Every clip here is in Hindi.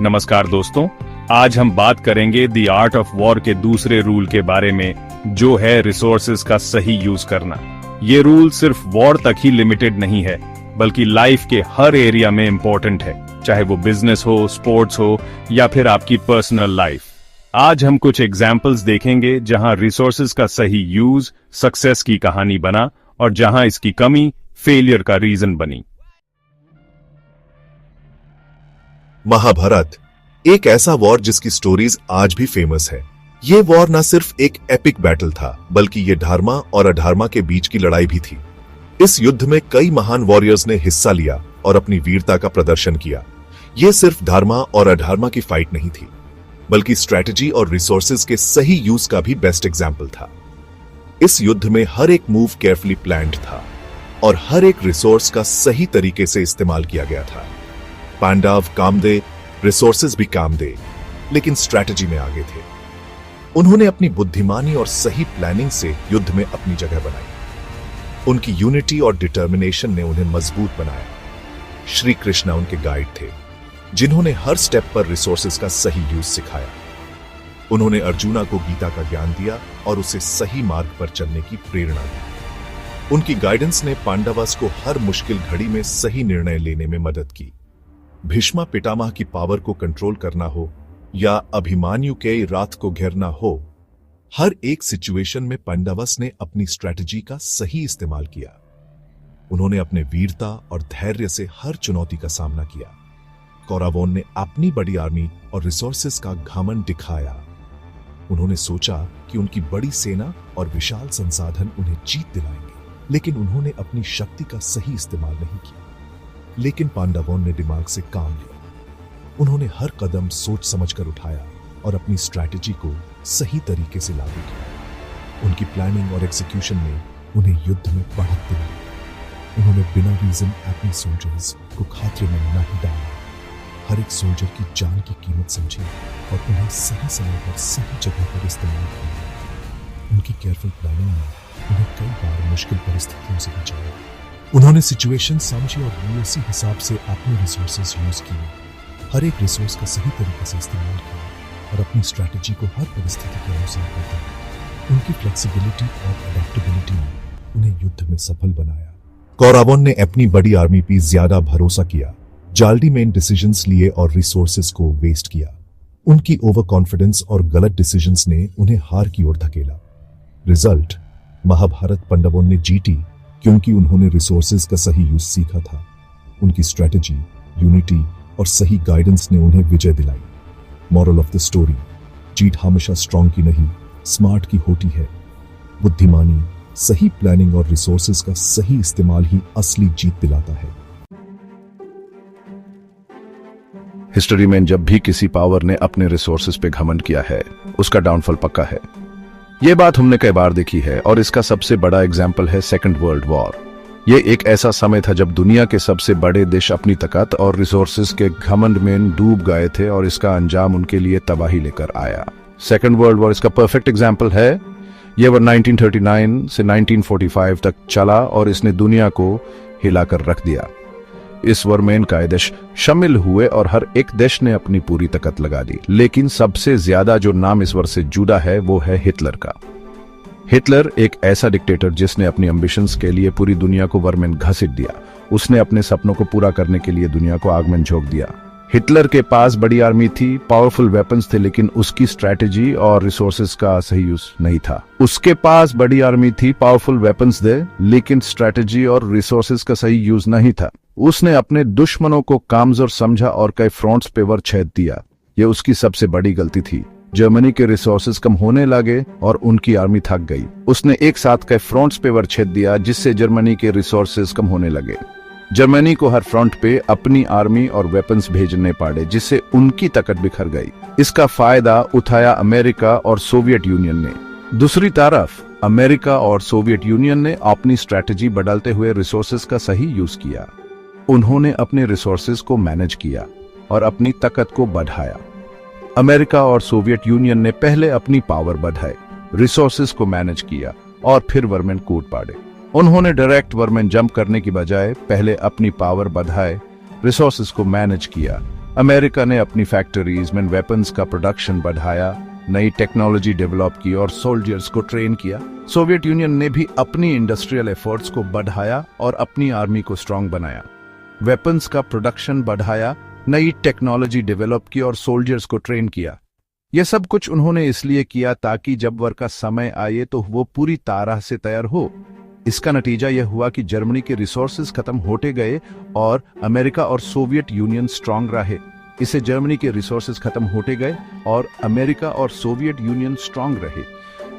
नमस्कार दोस्तों, आज हम बात करेंगे द आर्ट ऑफ वॉर के दूसरे रूल के बारे में, जो है रिसोर्सेज का सही यूज करना। ये रूल सिर्फ वॉर तक ही लिमिटेड नहीं है, बल्कि लाइफ के हर एरिया में इंपॉर्टेंट है, चाहे वो बिजनेस हो, स्पोर्ट्स हो या फिर आपकी पर्सनल लाइफ। आज हम कुछ एग्जाम्पल्स देखेंगे जहां रिसोर्सेज का सही यूज सक्सेस की कहानी बना और जहां इसकी कमी फेलियर का रीजन बनी। महाभारत एक ऐसा वॉर जिसकी स्टोरीज आज भी फेमस है। ये वॉर न सिर्फ एक एपिक बैटल था, बल्कि ये धर्मा और अधर्मा के बीच की लड़ाई भी थी। इस युद्ध में कई महान वॉरियर्स ने हिस्सा लिया और अपनी वीरता का प्रदर्शन किया। ये सिर्फ धर्मा और अधर्मा की फाइट नहीं थी, बल्कि स्ट्रेटजी और रिसोर्सेज के सही यूज का भी बेस्ट एग्जाम्पल था। इस युद्ध में हर एक मूव केयरफुली प्लान्ड था और हर एक रिसोर्स का सही तरीके से इस्तेमाल किया गया था। पांडव काम दे, रिसोर्सेज भी काम दे, लेकिन स्ट्रैटेजी में आगे थे। उन्होंने अपनी बुद्धिमानी और सही प्लानिंग से युद्ध में अपनी जगह बनाई। उनकी यूनिटी और डिटर्मिनेशन ने उन्हें मजबूत बनाया। श्री कृष्णा उनके गाइड थे, जिन्होंने हर स्टेप पर रिसोर्सेज का सही यूज सिखाया। उन्होंने अर्जुना को गीता का ज्ञान दिया और उसे सही मार्ग पर चलने की प्रेरणा दी। उनकी गाइडेंस ने पांडवस को हर मुश्किल घड़ी में सही निर्णय लेने में मदद की। भीष्मा पितामह की पावर को कंट्रोल करना हो या अभिमन्यु के रात को घेरना हो, हर एक सिचुएशन में पांडवस ने अपनी स्ट्रेटजी का सही इस्तेमाल किया। उन्होंने अपने वीरता और धैर्य से हर चुनौती का सामना किया। कौरवों ने अपनी बड़ी आर्मी और रिसोर्सेज का घमंड दिखाया। उन्होंने सोचा कि उनकी बड़ी सेना और विशाल संसाधन उन्हें जीत दिलाएंगे, लेकिन उन्होंने अपनी शक्ति का सही इस्तेमाल नहीं किया। लेकिन पांडवों ने दिमाग से काम लिया। उन्होंने हर कदम सोच समझकर उठाया और अपनी स्ट्रैटेजी को सही तरीके से लागू किया। उनकी प्लानिंग और एग्जीक्यूशन ने उन्हें युद्ध में बढ़त दिलाई। उन्होंने बिना रीजन अपने सोल्जर्स को खतरे में नहीं डाला। हर एक सोल्जर की जान की कीमत समझी और उन्हें सही समय पर सही जगह पर इस्तेमाल किया। उनकी केयरफुल प्लानिंग ने उन्हें कई बार मुश्किल परिस्थितियों से बचाया। उन्होंने सिचुएशन समझी और उसी हिसाब से अपने रिसोर्सेज यूज किए। हर एक रिसोर्स का सही तरीके से इस्तेमाल किया और अपनी स्ट्रैटेजी को हर परिस्थिति के अनुसार बदला। उनकी फ्लेक्सिबिलिटी और अडेप्टेबिलिटी ने उन्हें युद्ध में सफल बनाया। कौरवों ने अपनी बड़ी आर्मी पर ज्यादा भरोसा किया, जल्दी में डिसीजंस लिए और रिसोर्सेज को वेस्ट किया। उनकी ओवर कॉन्फिडेंस और गलत डिसीजंस ने उन्हें हार की ओर धकेला। रिजल्ट, महाभारत पांडवों ने जीती क्योंकि उन्होंने रिसोर्सेज का सही यूज सीखा था। उनकी स्ट्रेटजी, यूनिटी और सही गाइडेंस ने उन्हें विजय दिलाई। मॉरल ऑफ द स्टोरी, जीत हमेशा स्ट्रांग की नहीं, स्मार्ट की होती है। बुद्धिमानी, सही प्लानिंग और रिसोर्सेज का सही इस्तेमाल ही असली जीत दिलाता है। हिस्ट्री में जब भी किसी पावर ने अपने रिसोर्सेज पे घमंड किया है, उसका डाउनफॉल पक्का है। ये बात हमने कई बार देखी है और इसका सबसे बड़ा एग्जाम्पल है सेकंड वर्ल्ड वॉर। ये एक ऐसा समय था जब दुनिया के सबसे बड़े देश अपनी ताकत और रिसोर्सेज के घमंड में डूब गए थे और इसका अंजाम उनके लिए तबाही लेकर आया। सेकंड वर्ल्ड वॉर इसका परफेक्ट एग्जाम्पल है। ये वॉर 1939 से 1945 तक चला और इसने दुनिया को हिलाकर रख दिया। इस वॉर में कई देश शामिल हुए और हर एक देश ने अपनी पूरी ताकत लगा दी, लेकिन सबसे ज्यादा जो नाम इस वॉर से जुड़ा है वो है हिटलर का। हिटलर एक ऐसा डिक्टेटर जिसने अपनी एम्बिशंस के लिए पूरी दुनिया को वॉर में घसीट दिया। उसने अपने सपनों को पूरा करने के लिए दुनिया को आग में झोंक दिया। हिटलर के पास बड़ी आर्मी थी, पावरफुल वेपन्स थे, लेकिन उसकी स्ट्रैटेजी और रिसोर्सेज का सही यूज नहीं था। उसके पास बड़ी आर्मी थी, पावरफुल वेपन्स थे, लेकिन स्ट्रैटेजी और रिसोर्सेज का सही यूज नहीं था। उसने अपने दुश्मनों को कमजोर समझा और कई फ्रंट्स पे वॉर छेड़ दिया। यह उसकी सबसे बड़ी गलती थी। जर्मनी के रिसोर्सेज कम होने लगे और उनकी आर्मी थक गई। उसने एक साथ कई फ्रंट्स पे वॉर छेड़ दिया, जिससे जर्मनी के रिसोर्सेज कम होने लगे। जर्मनी को हर फ्रंट पे अपनी आर्मी और वेपन्स भेजने पड़े, जिससे उनकी ताकत बिखर गई। इसका फायदा उठाया अमेरिका और सोवियत यूनियन ने। दूसरी तरफ अमेरिका और सोवियत यूनियन ने अपनी स्ट्रैटेजी बदलते हुए रिसोर्सेज का सही यूज किया। उन्होंने अपने रिसोर्सेज को मैनेज किया और अपनी ताकत को बढ़ाया। अमेरिका और सोवियत यूनियन ने पहले अपनी पावर बढ़ाई, रिसोर्सेज को मैनेज किया और फिर वॉर में कूद पड़े। उन्होंने डायरेक्ट वॉर में जंप करने की बजाय पहले अपनी पावर बढ़ाए, रिसोर्सेज को मैनेज किया अमेरिका ने अपनी फैक्ट्रीज में वेपन्स का प्रोडक्शन बढ़ाया, नई टेक्नोलॉजी डेवलप की और सोल्जर्स को ट्रेन किया। सोवियत यूनियन ने भी अपनी इंडस्ट्रियल एफर्ट्स को बढ़ाया और अपनी आर्मी को स्ट्रांग बनाया। वेपन्स का प्रोडक्शन बढ़ाया, नई टेक्नोलॉजी डेवलप की और सोल्जर्स को ट्रेन किया। यह सब कुछ उन्होंने इसलिए किया ताकि जब वॉर का समय आए तो वो पूरी तरह से तैयार हो। इसका नतीजा यह हुआ कि जर्मनी के रिसोर्सेज खत्म होते गए और अमेरिका और सोवियत यूनियन स्ट्रांग रहे। इससे जर्मनी के रिसोर्सेज खत्म होते गए और अमेरिका और सोवियत यूनियन स्ट्रांग रहे।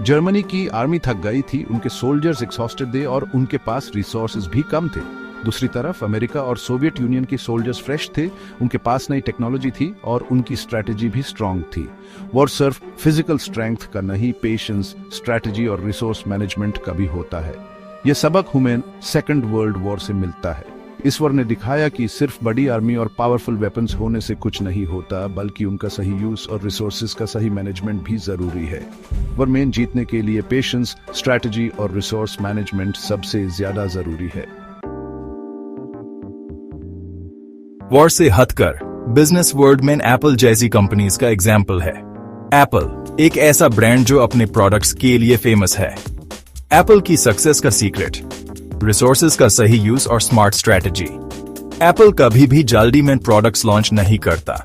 जर्मनी की आर्मी थक गई थी, उनके सोल्जर्स एग्जॉस्टेड थे और उनके पास रिसोर्सेज भी कम थे। दूसरी तरफ अमेरिका और सोवियत यूनियन के सोल्जर्स फ्रेश थे, उनके पास नई टेक्नोलॉजी थी और उनकी स्ट्रैटेजी भी स्ट्रांग थी। वॉर सिर्फ फिजिकल स्ट्रेंथ का नहीं, पेशेंस, स्ट्रैटेजी और रिसोर्स मैनेजमेंट का भी होता है। यह सबक हमें सेकेंड वर्ल्ड वॉर से मिलता है। इस वॉर ने दिखाया कि सिर्फ बड़ी आर्मी और पावरफुल वेपन्स होने से कुछ नहीं होता, बल्कि उनका सही यूज और रिसोर्सेज का सही मैनेजमेंट भी जरूरी है। वॉर में जीतने के लिए पेशेंस, स्ट्रैटेजी और रिसोर्स मैनेजमेंट सबसे ज्यादा जरूरी है। वॉर से हटकर बिजनेस वर्ल्ड में एप्पल जैसी कंपनीज का एग्जाम्पल है। एप्पल एक ऐसा ब्रांड जो अपने प्रोडक्ट्स के लिए फेमस है। एप्पल की सक्सेस का सीक्रेट रिसोर्सेज का सही यूज और स्मार्ट स्ट्रैटेजी। एप्पल कभी भी जल्दी में प्रोडक्ट्स लॉन्च नहीं करता।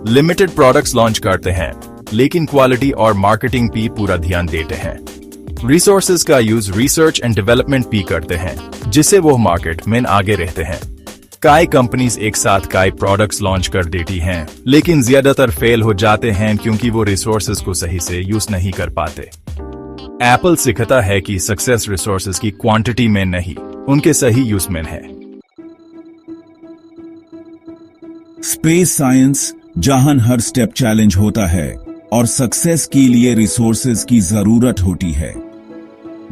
लिमिटेड प्रोडक्ट्स लॉन्च करते हैं, लेकिन क्वालिटी और मार्केटिंग पे पूरा ध्यान देते हैं। रिसोर्सेज का यूज रिसर्च एंड डेवलपमेंट भी करते हैं, जिससे वो मार्केट में आगे रहते हैं। कई कंपनीज एक साथ कई प्रोडक्ट्स लॉन्च कर देती हैं, लेकिन ज्यादातर फेल हो जाते हैं क्योंकि वो रिसोर्सेज को सही से यूज नहीं कर पाते। एप्पल सिखाता है कि सक्सेस रिसोर्सेज की क्वांटिटी में नहीं, उनके सही यूज में है। स्पेस साइंस जहां हर स्टेप चैलेंज होता है और सक्सेस के लिए रिसोर्सेज की जरूरत होती है,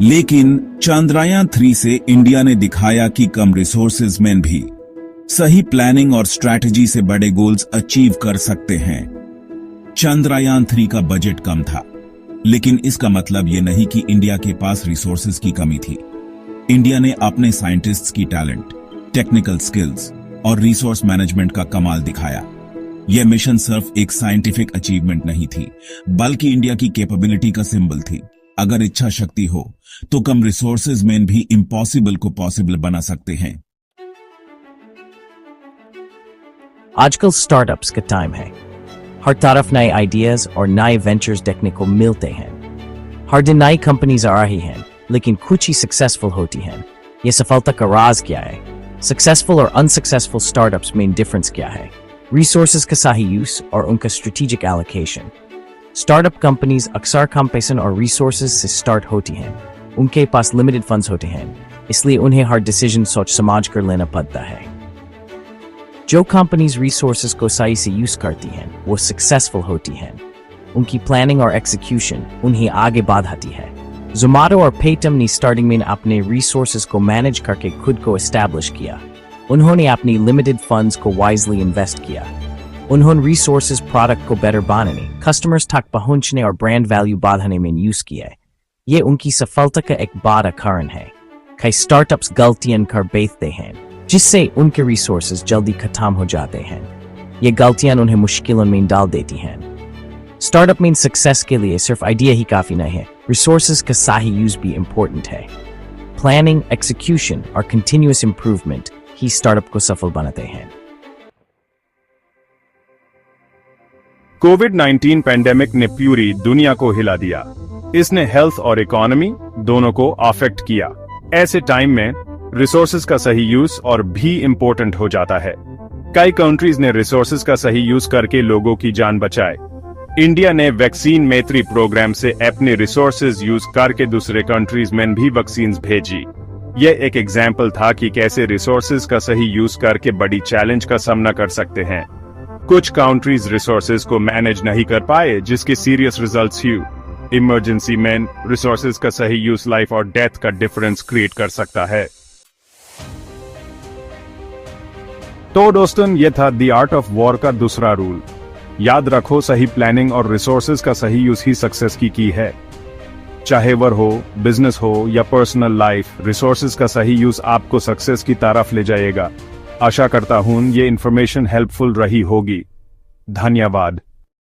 लेकिन चंद्रयान 3 से इंडिया ने दिखाया कि कम रिसोर्सेज में भी सही प्लानिंग और स्ट्रैटेजी से बड़े गोल्स अचीव कर सकते हैं। चंद्रयान 3 का बजट कम था, लेकिन इसका मतलब यह नहीं कि इंडिया के पास रिसोर्सेज की कमी थी। इंडिया ने अपने साइंटिस्ट्स की टैलेंट, टेक्निकल स्किल्स और रिसोर्स मैनेजमेंट का कमाल दिखाया। यह मिशन सिर्फ एक साइंटिफिक अचीवमेंट नहीं थी, बल्कि इंडिया की कैपेबिलिटी का सिंबल थी। अगर इच्छा शक्ति हो तो कम रिसोर्सेज में भी इम्पॉसिबल को पॉसिबल बना सकते हैं। आजकल स्टार्टअप्स का टाइम है। हर तरफ नए आइडियाज और नए वेंचर्स देखने को मिलते हैं। हर दिन नई कंपनीज आ रही हैं, लेकिन कुछ ही सक्सेसफुल होती हैं। यह सफलता का राज क्या है? सक्सेसफुल और अनसक्सेसफुल स्टार्टअप्स में डिफरेंस क्या है? रिसोर्सेज का सही यूज और उनका स्ट्रेटेजिक एलोकेशन। स्टार्टअप कंपनीज अक्सर कम पैसे और रिसोर्सेज से स्टार्ट होती हैं। उनके पास लिमिटेड फंड्स होते हैं, इसलिए उन्हें हर डिसीजन सोच समझ कर लेना पड़ता है। जो कंपनीज रिसोर्सेज को सही से यूज करती हैं, वो सक्सेसफुल होती हैं। उनकी प्लानिंग और एक्सिक्यूशन उन्हें आगे बढ़ाती है। जोमेटो और पेटीएम ने स्टार्टिंग में अपने रिसोर्सेज को मैनेज करके खुद को एस्टैब्लिश किया। उन्होंने अपनी लिमिटेड फंड्स को वाइजली इन्वेस्ट किया। उन्होंने रिसोर्सेज प्रोडक्ट को बेटर बनाने, कस्टमर्स तक पहुंचने और ब्रांड वैल्यू बढ़ाने में यूज किया। ये उनकी सफलता का एक बड़ा कारण है। कई स्टार्टअप्स गलतियां कर बैठते हैं, जिससे उनके रिसोर्सेज जल्दी खत्म हो जाते हैं। ये गलतियां उन्हें मुश्किलों में डाल देती हैं। स्टार्टअप में सक्सेस के लिए सिर्फ आइडिया ही काफी नहीं है, रिसोर्सेज का सही यूज भी इंपॉर्टेंट है। प्लानिंग, एक्सिक्यूशन और कंटिन्यूअस इंप्रूवमेंट ही स्टार्टअप को सफल बनाते हैं। कोविड-19 पैंडेमिक ने पूरी दुनिया को हिला दिया। इसने हेल्थ और इकोनॉमी दोनों को अफेक्ट किया। ऐसे टाइम में रिसोर्सेज का सही यूज और भी इम्पोर्टेंट हो जाता है। कई कंट्रीज ने रिसोर्सेज का सही यूज करके लोगों की जान बचाए। इंडिया ने वैक्सीन मैत्री प्रोग्राम से अपने रिसोर्सेज यूज करके दूसरे कंट्रीज में भी वैक्सीन भेजी। यह एक एग्जाम्पल था कि कैसे रिसोर्सेज का सही यूज करके बड़ी चैलेंज का सामना कर सकते हैं। कुछ कंट्रीज रिसोर्सेज को मैनेज नहीं कर पाए, जिसके सीरियस रिजल्ट्स हुए। इमरजेंसी में रिसोर्सेज का सही यूज लाइफ और डेथ का डिफरेंस क्रिएट कर सकता है। तो दोस्तों, ये था द आर्ट ऑफ वॉर का दूसरा रूल। याद रखो, सही प्लानिंग और रिसोर्सेज का सही यूज ही सक्सेस की है। चाहे वॉर हो, बिजनेस हो या पर्सनल लाइफ, रिसोर्सेज का सही यूज आपको सक्सेस की तरफ ले जाएगा। आशा करता हूं ये इंफॉर्मेशन हेल्पफुल रही होगी। धन्यवाद।